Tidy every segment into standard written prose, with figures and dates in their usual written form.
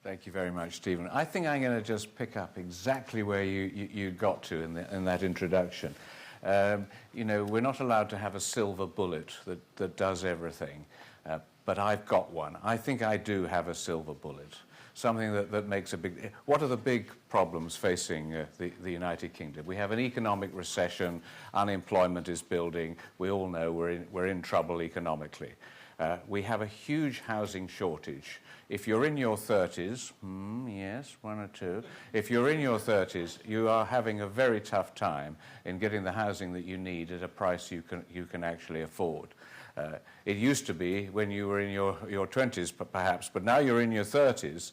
Thank you very much, Stephen. I think I'm going to just pick up exactly where you got to in that introduction. You know, we're not allowed to have a silver bullet that does everything, but I've got one. I think I do have a silver bullet, something that makes a big... What are the big problems facing the United Kingdom? We have an economic recession, unemployment is building, we all know we're in trouble economically. We have a huge housing shortage. If you're in your 30s, yes, one or two, if you're in your 30s, you are having a very tough time in getting the housing that you need at a price you can actually afford. It used to be when you were in your 20s, perhaps, but now you're in your 30s,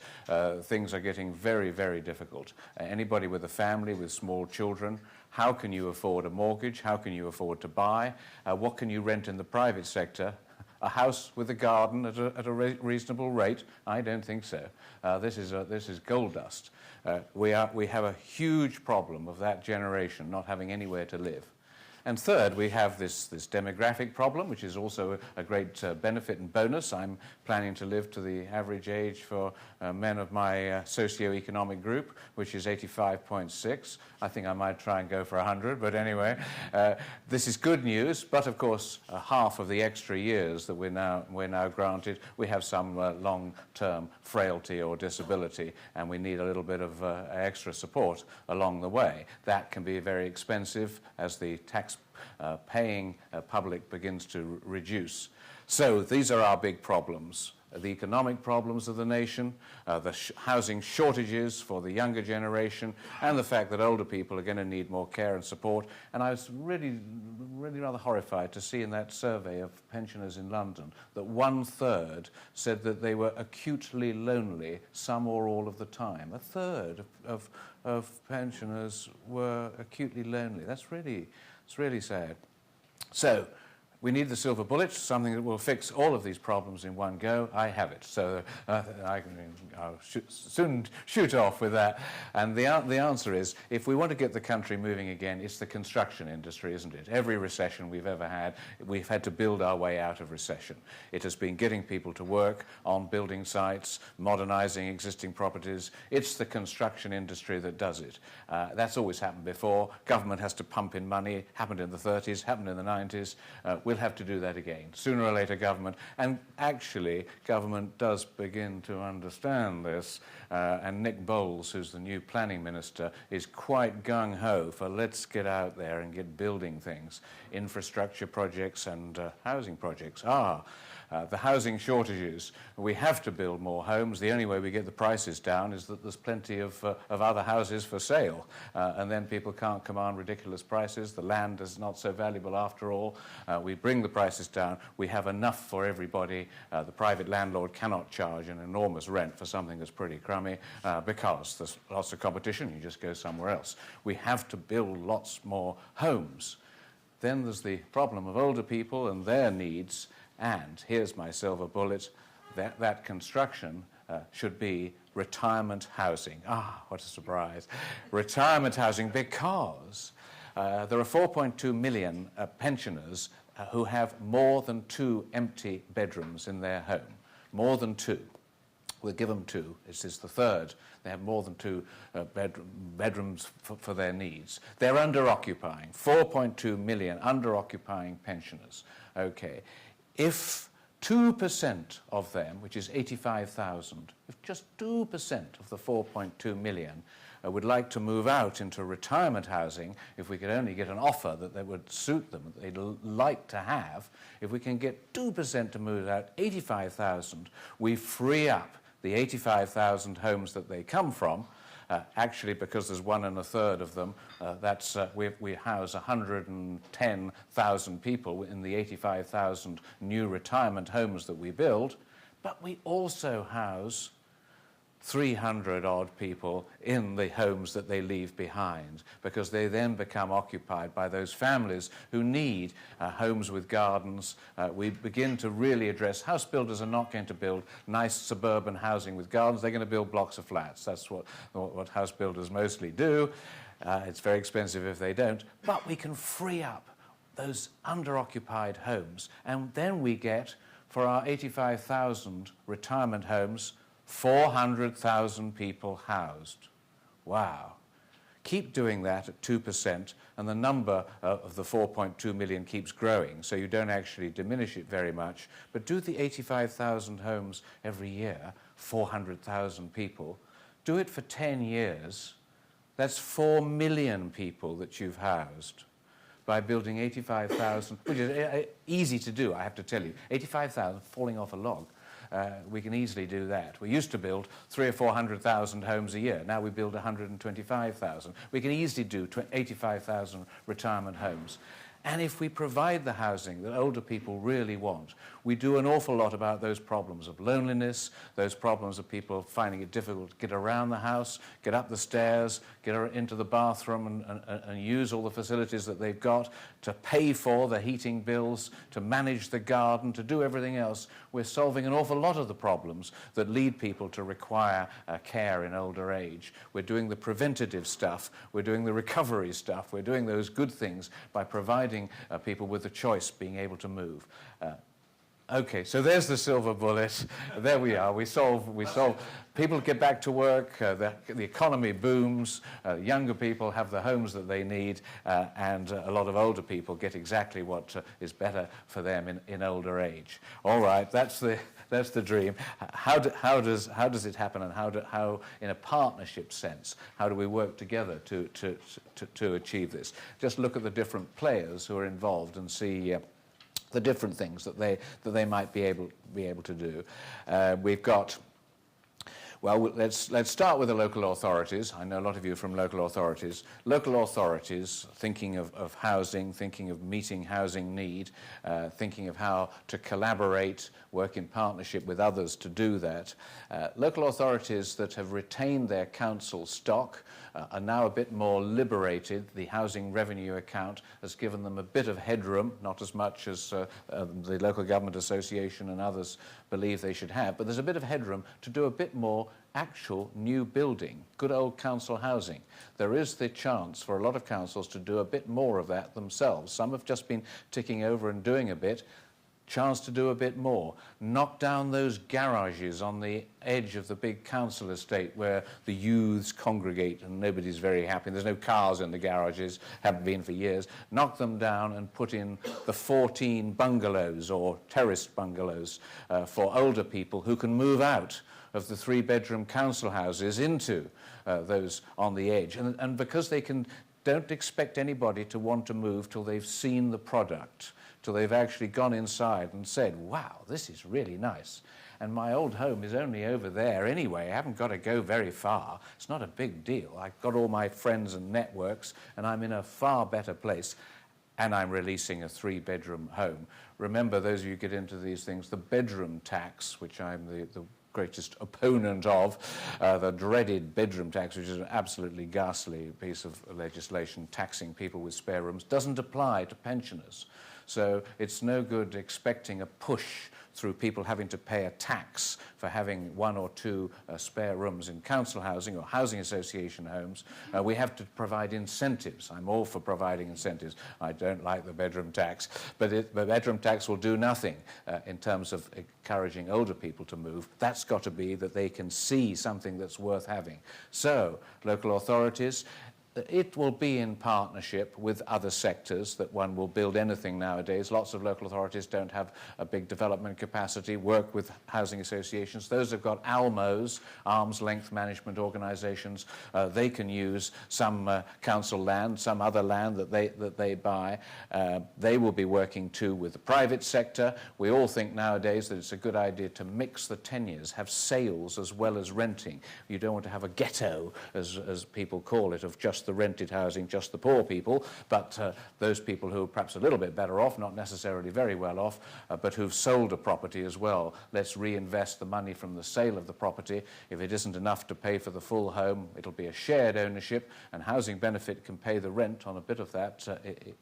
things are getting very, very difficult. Anybody with a family, with small children, how can you afford a mortgage? How can you afford to buy? What can you rent in the private sector? A house with a garden at a reasonable rate? I don't think so. This is gold dust. We have a huge problem of that generation not having anywhere to live. And third, we have this demographic problem, which is also a great benefit and bonus. I'm planning to live to the average age for men of my socio-economic group, which is 85.6. I think I might try and go for 100, but anyway, this is good news. But of course, half of the extra years that we're now granted, we have some long-term frailty or disability, and we need a little bit of extra support along the way. That can be very expensive as the tax-paying public begins to reduce. So these are our big problems. The economic problems of the nation, the housing shortages for the younger generation, and the fact that older people are going to need more care and support. And I was really rather horrified to see in that survey of pensioners in London that 1/3 said that they were acutely lonely some or all of the time. 1/3 of pensioners were acutely lonely. It's really sad. So we need the silver bullet, something that will fix all of these problems in one go. I have it, so I'll soon shoot off with that. And the answer is, if we want to get the country moving again, it's the construction industry, isn't it? Every recession we've ever had, we've had to build our way out of recession. It has been getting people to work on building sites, modernising existing properties. It's the construction industry that does it. That's always happened before. Government has to pump in money. Happened in the 30s, happened in the 90s. We'll have to do that again. Sooner or later, government, and actually, government does begin to understand this, and Nick Bowles, who's the new planning minister, is quite gung-ho for let's get out there and get building things. Infrastructure projects and housing projects the housing shortages. We have to build more homes. The only way we get the prices down is that there's plenty of other houses for sale, and then people can't command ridiculous prices. The land is not so valuable after all. We bring the prices down. We have enough for everybody. The private landlord cannot charge an enormous rent for something that's pretty crummy because there's lots of competition. You just go somewhere else. We have to build lots more homes. Then there's the problem of older people and their needs. And here's my silver bullet, that construction should be retirement housing. What a surprise. Retirement housing, because there are 4.2 million pensioners who have more than 2 empty bedrooms in their home. More than 2. We'll give them 2. This is the 3rd. They have more than 2 bedrooms for their needs. They're under-occupying. 4.2 million under-occupying pensioners. Okay. If 2% of them, which is 85,000, if just 2% of the 4.2 million would like to move out into retirement housing, if we could only get an offer that would suit them, that they'd like to have, if we can get 2% to move out, 85,000, we free up the 85,000 homes that they come from. Actually, because there's 1 1/3 of them, we house 110,000 people in the 85,000 new retirement homes that we build, but we also house 300-odd people in the homes that they leave behind, because they then become occupied by those families who need homes with gardens. We begin to really address, house builders are not going to build nice suburban housing with gardens, they're going to build blocks of flats. That's what house builders mostly do. It's very expensive if they don't, but we can free up those under-occupied homes, and then we get, for our 85,000 retirement homes, 400,000 people housed. Wow. Keep doing that at 2%, and the number of the 4.2 million keeps growing, so you don't actually diminish it very much. But do the 85,000 homes every year, 400,000 people. Do it for 10 years. That's 4 million people that you've housed by building 85,000, which is easy to do, I have to tell you. 85,000 falling off a log. We can easily do that. We used to build 300,000 or 400,000 homes a year. Now we build 125,000. We can easily do 85,000 retirement homes. And if we provide the housing that older people really want, we do an awful lot about those problems of loneliness, those problems of people finding it difficult to get around the house, get up the stairs, get into the bathroom and use all the facilities that they've got, to pay for the heating bills, to manage the garden, to do everything else. We're solving an awful lot of the problems that lead people to require care in older age. We're doing the preventative stuff, we're doing the recovery stuff, we're doing those good things by providing people with the choice being able to move. Okay, so there's the silver bullet. There we are. We solve. People get back to work. The economy booms. Younger people have the homes that they need, and a lot of older people get exactly what is better for them in older age. All right, that's the dream. How does it happen, and how in a partnership sense, how do we work together to achieve this? Just look at the different players who are involved and see the different things that they might be able to do. We've got. Well, let's start with the local authorities. I know a lot of you are from local authorities. Local authorities, thinking of housing, thinking of meeting housing need, thinking of how to collaborate, work in partnership with others to do that. Local authorities that have retained their council stock are now a bit more liberated. The Housing Revenue Account has given them a bit of headroom, not as much as the Local Government Association and others believe they should have, but there's a bit of headroom to do a bit more actual new building, good old council housing. There is the chance for a lot of councils to do a bit more of that themselves. Some have just been ticking over and doing a bit. Chance to do a bit more. Knock down those garages on the edge of the big council estate where the youths congregate and nobody's very happy. There's no cars in the garages, haven't been for years. Knock them down and put in the 14 bungalows or terraced bungalows for older people who can move out of the 3-bedroom council houses into those on the edge. And because don't expect anybody to want to move till they've seen the product, till they've actually gone inside and said, wow, this is really nice. And my old home is only over there anyway. I haven't got to go very far. It's not a big deal. I've got all my friends and networks, and I'm in a far better place, and I'm releasing a 3-bedroom home. Remember, those of you who get into these things, the bedroom tax, which I'm the greatest opponent of, the dreaded bedroom tax, which is an absolutely ghastly piece of legislation taxing people with spare rooms, doesn't apply to pensioners. So it's no good expecting a push through people having to pay a tax for having 1 or 2 spare rooms in council housing or housing association homes. We have to provide incentives. I'm all for providing incentives. I don't like the bedroom tax, but the bedroom tax will do nothing in terms of encouraging older people to move. That's got to be that they can see something that's worth having. So, local authorities, it will be in partnership with other sectors that one will build anything nowadays. Lots of local authorities don't have a big development capacity, work with housing associations. Those have got ALMOs, arm's length management organisations. They can use some council land, some other land that they buy. They will be working too with the private sector. We all think nowadays that it's a good idea to mix the tenures, have sales as well as renting. You don't want to have a ghetto, as people call it, of just the rented housing, just the poor people, but those people who are perhaps a little bit better off, not necessarily very well off, but who've sold a property as well. Let's reinvest the money from the sale of the property. If it isn't enough to pay for the full home, it'll be a shared ownership, and Housing Benefit can pay the rent on a bit of that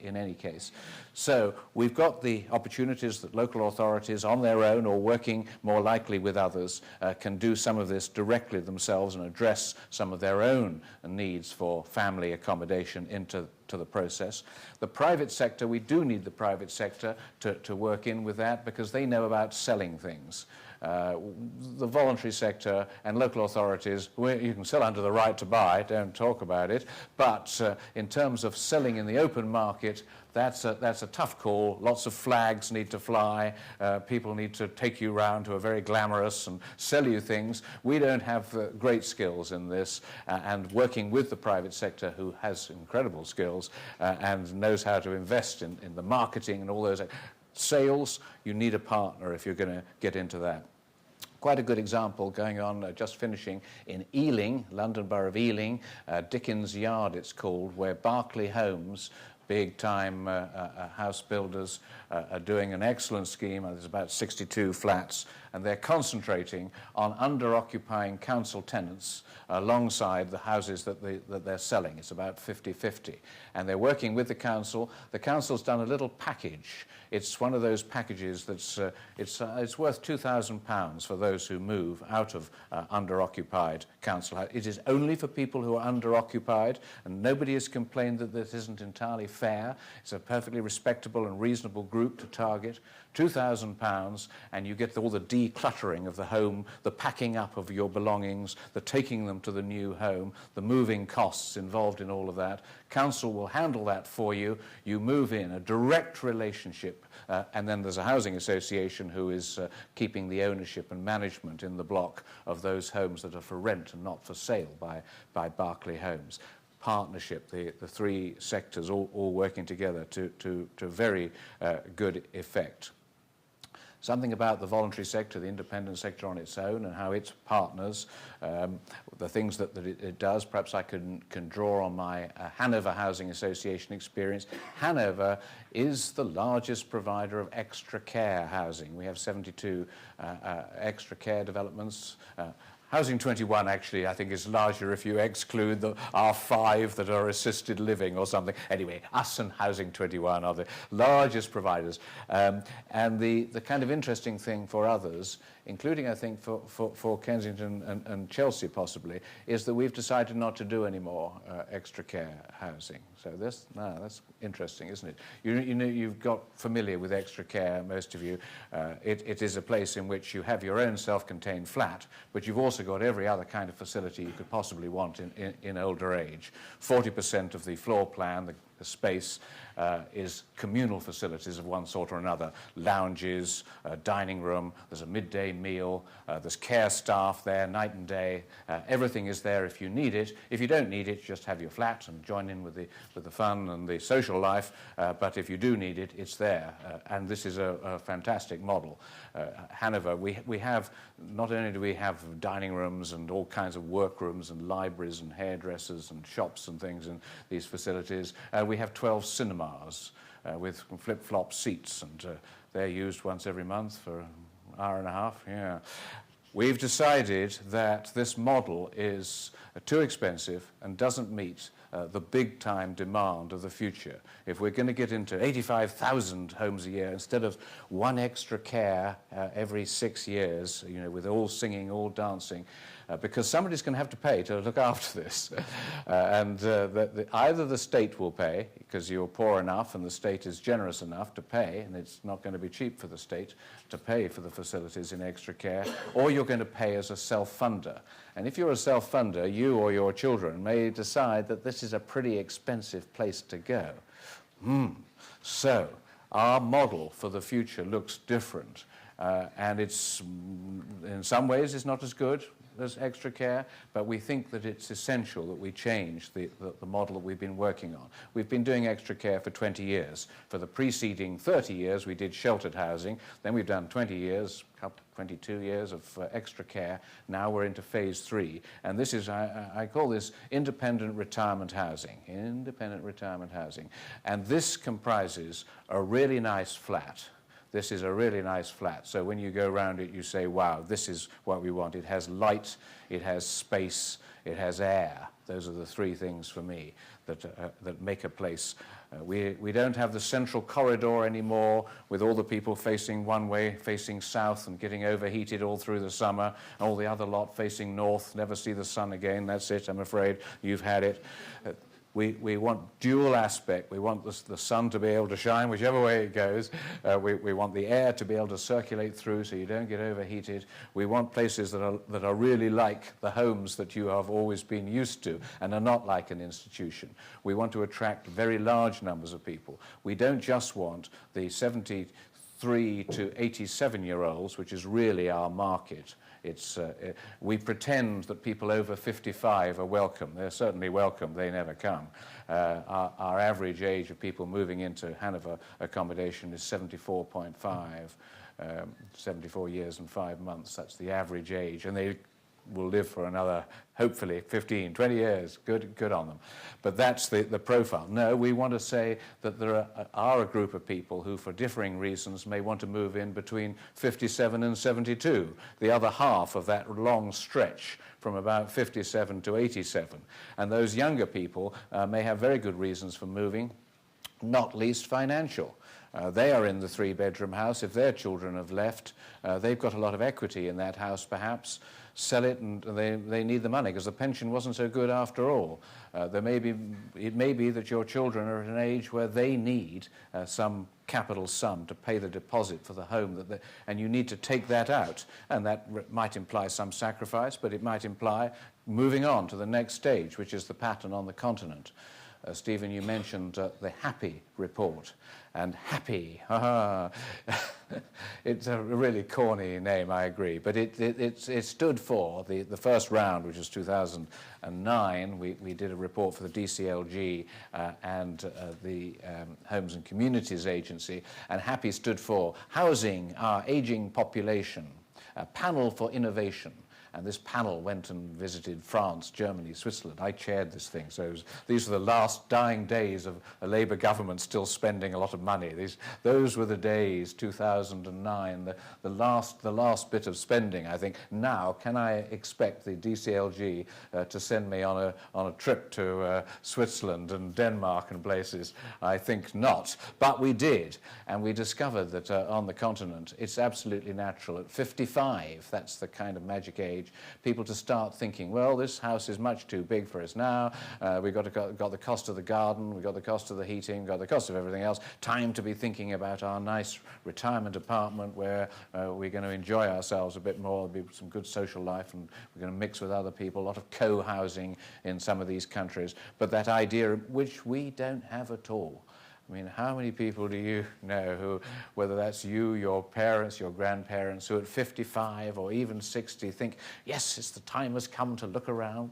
in any case. So we've got the opportunities that local authorities on their own or working more likely with others can do some of this directly themselves and address some of their own needs for family accommodation into the process. The private sector, we do need the private sector to work in with that because they know about selling things. The voluntary sector and local authorities, you can sell under the right to buy, don't talk about it, but in terms of selling in the open market, that's a tough call. Lots of flags need to fly. People need to take you round who are very glamorous and sell you things. We don't have great skills in this, and working with the private sector, who has incredible skills and knows how to invest in the marketing and all those sales, you need a partner if you're going to get into that. Quite a good example going on, just finishing, in Ealing, London Borough of Ealing, Dickens Yard it's called, where Berkeley Homes, big-time house builders, are doing an excellent scheme. There's about 62 flats, and they're concentrating on under-occupying council tenants alongside the houses that they're selling. It's about 50-50. And they're working with the council. The council's done a little package. It's one of those packages that's it's worth £2,000 for those who move out of under-occupied council house. It is only for people who are under-occupied, and nobody has complained that this isn't entirely fair. It's a perfectly respectable and reasonable group to target. £2,000, and you get all the decluttering of the home, the packing up of your belongings, the taking them to the new home, the moving costs involved in all of that. Council will handle that for you. You move in, a direct relationship, and then there's a housing association who is keeping the ownership and management in the block of those homes that are for rent and not for sale by Berkeley Homes. Partnership, the three sectors all working together to very good effect. Something about the voluntary sector, the independent sector on its own, and how it partners, the things that it does. Perhaps I can draw on my Hanover Housing Association experience. Hanover is the largest provider of extra care housing. We have 72 extra care developments. Housing 21, actually, I think is larger if you exclude our 5 that are assisted living or something. Anyway, us and Housing 21 are the largest providers. And the kind of interesting thing for others, including, I think, for Kensington and Chelsea possibly, is that we've decided not to do any more extra care housing. So that's interesting, isn't it? You know, you've got familiar with extra care, most of you. It is a place in which you have your own self-contained flat, but you've also got every other kind of facility you could possibly want in older age. 40% of the floor plan, the space, is communal facilities of one sort or another. Lounges, dining room, there's a midday meal, there's care staff there night and day. Everything is there if you need it. If you don't need it, just have your flat and join in with the fun and the social life. But if you do need it, it's there. And this is a fantastic model. Hanover, we have, not only do we have dining rooms and all kinds of workrooms and libraries and hairdressers and shops and things in these facilities, we have 12 cinemas with flip-flop seats, and they're used once every month for an hour and a half. Yeah. We've decided that this model is too expensive and doesn't meet the big-time demand of the future. If we're going to get into 85,000 homes a year instead of one extra care every 6 years, you know, with all singing, all dancing, because somebody's going to have to pay to look after this. Either the state will pay, because you're poor enough and the state is generous enough to pay, and it's not going to be cheap for the state to pay for the facilities in extra care, or you're going to pay as a self-funder. And if you're a self-funder, you or your children may decide that this is a pretty expensive place to go. So our model for the future looks different. And it's, in some ways, it's not as good as extra care, but we think that it's essential that we change the model that we've been working on. We've been doing extra care for 20 years. For the preceding 30 years, we did sheltered housing. Then we've done 20 years, 22 years of extra care. Now we're into phase 3. And this is, I call this independent retirement housing. Independent retirement housing. And this comprises a really nice flat. This is a really nice flat. So when you go around it, you say, wow, this is what we want. It has light, it has space, it has air. Those are the 3 things for me that make a place. We don't have the central corridor anymore with all the people facing one way, facing south and getting overheated all through the summer, and all the other lot facing north, never see the sun again. That's it, I'm afraid. You've had it. We want dual aspect. We want the sun to be able to shine whichever way it goes. We want the air to be able to circulate through so you don't get overheated. We want places that are really like the homes that you have always been used to and are not like an institution. We want to attract very large numbers of people. We don't just want the 73 to 87-year-olds, which is really our market. We pretend that people over 55 are welcome. They're certainly welcome. They never come. Our average age of people moving into Hanover accommodation is 74.5, 74 years and 5 months. That's the average age. And they will live for another, hopefully, 15, 20 years. Good on them. But that's the profile. No, we want to say that there are a group of people who, for differing reasons, may want to move in between 57 and 72, the other half of that long stretch from about 57 to 87. And those younger people may have very good reasons for moving, not least financial. They are in the three-bedroom house. If their children have left, they've got a lot of equity in that house, perhaps. Sell it, and they need the money because the pension wasn't so good after all. It may be that your children are at an age where they need some capital sum to pay the deposit for the home, and you need to take that out. And that might imply some sacrifice, but it might imply moving on to the next stage, which is the pattern on the continent. Stephen, you mentioned the HAPPY report. And HAPPY, it's a really corny name, I agree. But it stood for the first round, which was 2009. We did a report for the DCLG and the Homes and Communities Agency. And HAPPY stood for Housing Our Aging Population, a Panel for Innovation. And this panel went and visited France, Germany, Switzerland. I chaired this thing. So these were the last dying days of a Labour government still spending a lot of money. Those were the days, 2009, the last bit of spending, I think. Now, can I expect the DCLG to send me on a trip to Switzerland and Denmark and places? I think not. But we did. And we discovered that on the continent, it's absolutely natural. At 55, that's the kind of magic age, people to start thinking, well, this house is much too big for us now. We've got the cost of the garden, we've got the cost of the heating, we've got the cost of everything else. Time to be thinking about our nice retirement apartment where we're going to enjoy ourselves a bit more, there'll be some good social life, and we're going to mix with other people, a lot of co-housing in some of these countries. But that idea, which we don't have at all. I mean, how many people do you know who, whether that's you, your parents, your grandparents, who at 55 or even 60 think, yes, the time has come to look around.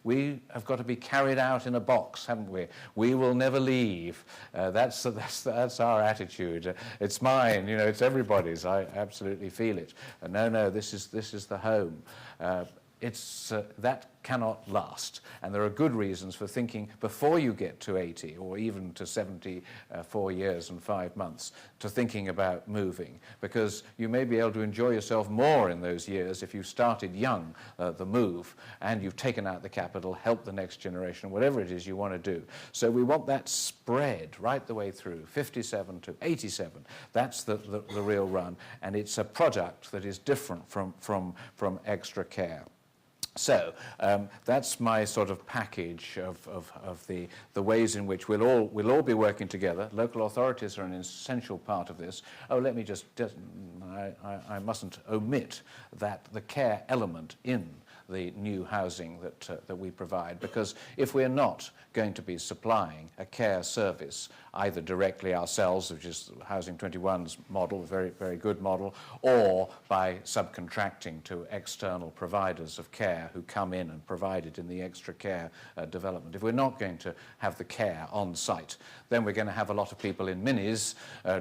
We have got to be carried out in a box, haven't we? We will never leave. That's our attitude. It's mine, it's everybody's. I absolutely feel it. No, this is the home. That cannot last. And there are good reasons for thinking before you get to 80 or even to 74 years and 5 months to thinking about moving, because you may be able to enjoy yourself more in those years if you started young, the move, and you've taken out the capital, helped the next generation, whatever it is you want to do. So we want that spread right the way through, 57 to 87. That's the real run, and it's a product that is different from extra care. So that's my sort of package of the ways in which we'll all be working together. Local authorities are an essential part of this. Oh, let me I mustn't omit that the care element in the new housing that we provide, because if we're not going to be supplying a care service either directly ourselves, which is Housing 21's model, a very, very good model, or by subcontracting to external providers of care who come in and provide it in the extra care development. If we're not going to have the care on site, then we're going to have a lot of people in minis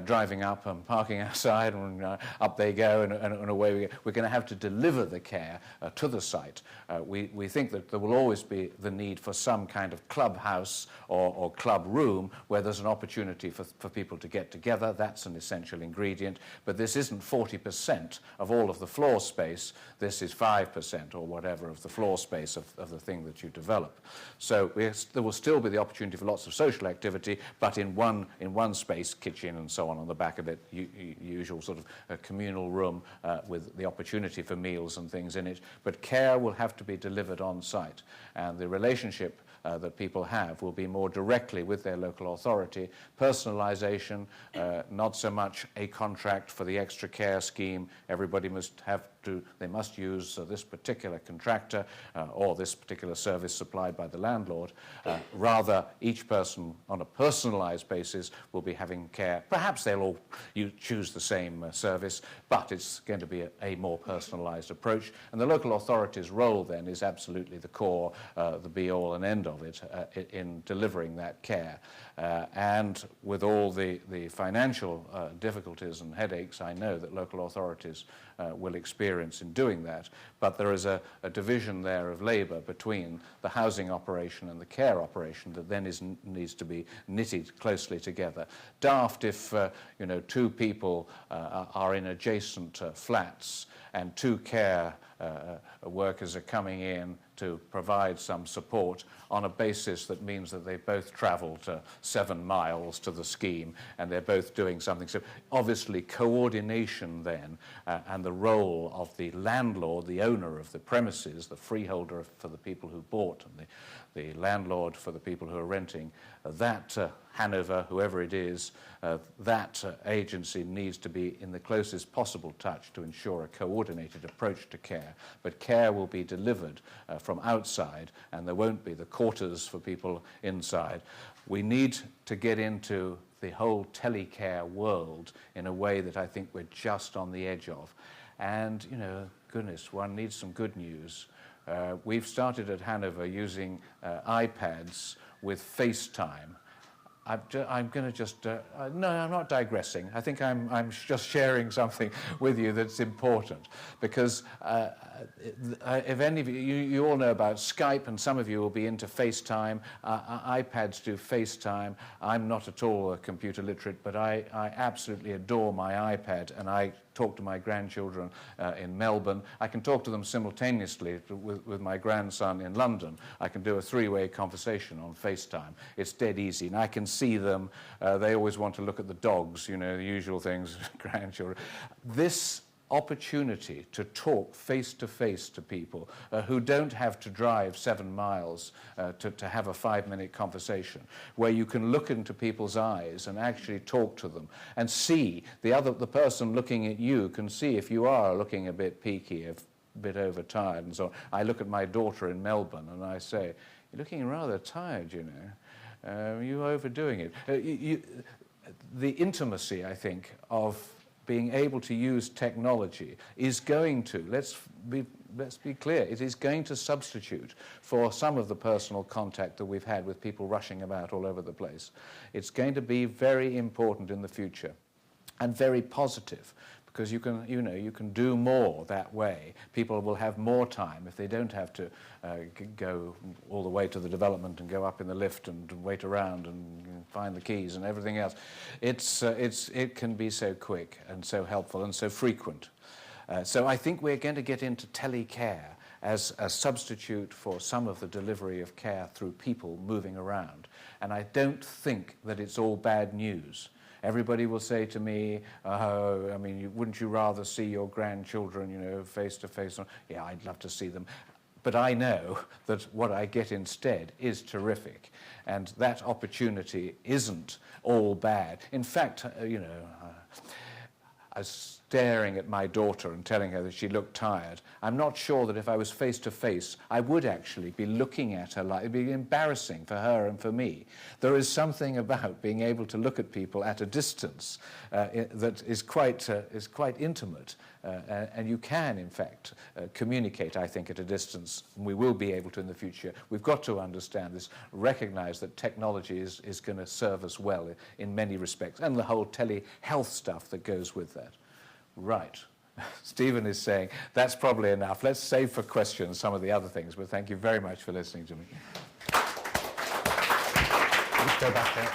driving up and parking outside, and up they go, and away we go. We're going to have to deliver the care to the site. We think that there will always be the need for some kind of clubhouse or club room where there's an opportunity for people to get together. That's an essential ingredient. But this isn't 40% of all of the floor space. This is 5% or whatever of the floor space of the thing that you develop. So there will still be the opportunity for lots of social activity, but in one space, kitchen and so on the back of it, usual sort of a communal room with the opportunity for meals and things in it. But care will have to be delivered on site. And the relationship that people have will be more directly with their local authority. Personalisation, not so much a contract for the extra care scheme. Everybody they must use this particular contractor or this particular service supplied by the landlord. Rather, each person on a personalised basis will be having care. Perhaps they'll all choose the same service, but it's going to be a more personalised approach. And the local authority's role then is absolutely the core, the be-all and end of it in delivering that care. And with all the financial difficulties and headaches I know that local authorities will experience in doing that, but there is a division there of labour between the housing operation and the care operation that then needs to be knitted closely together. Daft if two people are in adjacent flats and two care workers are coming in to provide some support on a basis that means that they both travelled 7 miles to the scheme and they're both doing something. So obviously coordination then and the role of the landlord, the owner of the premises, the freeholder for the people who bought and the landlord for the people who are renting, that Hanover, whoever it is, that agency needs to be in the closest possible touch to ensure a coordinated approach to care. But care will be delivered from outside, and there won't be the quarters for people inside. We need to get into the whole telecare world in a way that I think we're just on the edge of. And, goodness, one needs some good news. We've started at Hanover using iPads with FaceTime. I'm going to just, no, I'm not digressing. I think I'm just sharing something with you that's important because if any of you all know about Skype and some of you will be into FaceTime. iPads do FaceTime. I'm not at all computer literate, but I absolutely adore my iPad and I talk to my grandchildren in Melbourne. I can talk to them simultaneously with my grandson in London. I can do a three-way conversation on FaceTime. It's dead easy, and I can see them. They always want to look at the dogs, the usual things, grandchildren. This opportunity to talk face-to-face to people who don't have to drive 7 miles to have a 5-minute conversation, where you can look into people's eyes and actually talk to them and see the person looking at you can see if you are looking a bit peaky, a bit overtired and so on. I look at my daughter in Melbourne and I say, "You're looking rather tired, you're overdoing it." The intimacy, I think, of being able to use technology is going to, let's be clear, it is going to substitute for some of the personal contact that we've had with people rushing about all over the place. It's going to be very important in the future and very positive because you can do more that way. People will have more time if they don't have to go all the way to the development and go up in the lift and wait around and find the keys and everything else. It can be so quick and so helpful and so frequent. So I think we're going to get into telecare as a substitute for some of the delivery of care through people moving around. And I don't think that it's all bad news. Everybody will say to me, wouldn't you rather see your grandchildren, face to face? Yeah, I'd love to see them. But I know that what I get instead is terrific. And that opportunity isn't all bad. In fact, I was staring at my daughter and telling her that she looked tired. I'm not sure that if I was face to face, I would actually be looking at her like it'd be embarrassing for her and for me. There is something about being able to look at people at a distance that is quite intimate, and you can, in fact, communicate, I think, at a distance. And we will be able to in the future. We've got to understand this, recognize that technology is going to serve us well in many respects, and the whole telehealth stuff that goes with that. Right. Stephen is saying, that's probably enough. Let's save for questions some of the other things, but thank you very much for listening to me. Let's go back there.